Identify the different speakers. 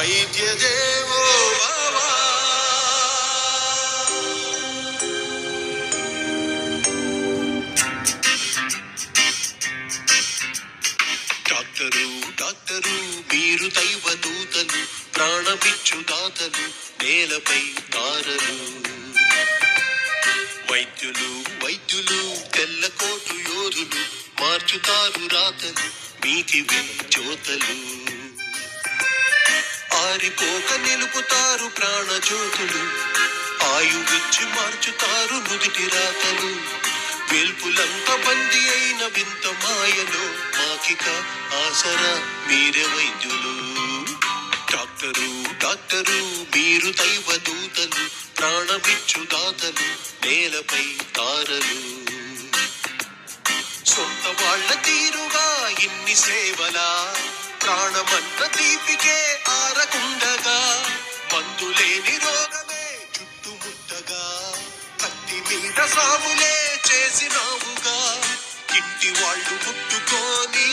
Speaker 1: వైద్య దేవో భవ. డాక్టరు డాక్టరు మీరు దైవ దూతలు, ప్రాణమిచ్చు దాతలు, నేలపై తారలు. వైద్యులు వైద్యులు తెల్లకోటు యోధులు, మార్చుతారు రాతలు మీకివే జ్యోతలు. ఆరిపోక నిలుపుతారు ప్రాణజ్యోతులు, ఆయువిచ్చి మార్చుతారు నుదిటి రాతలు. వెల్పులంత బందీ అయిన వింత మాయలో మాకిక ఆసరా మీరే వైద్యులు. డాక్టరు డాక్టరు మీరు దైవ దూతలు, ప్రాణమిచ్చు దాతలు, నేలపై తారలు. సొంత వాళ్ళ తీరుగా ఇన్ని సేవలా, ప్రాణమన్న తీపికే ఆరకుండగా, మందులేని రోగమే చుట్టుముట్టగా, కత్తి మీద సాములే చేసినావుగా, ఇంటి వాళ్ళు ముట్టుకొని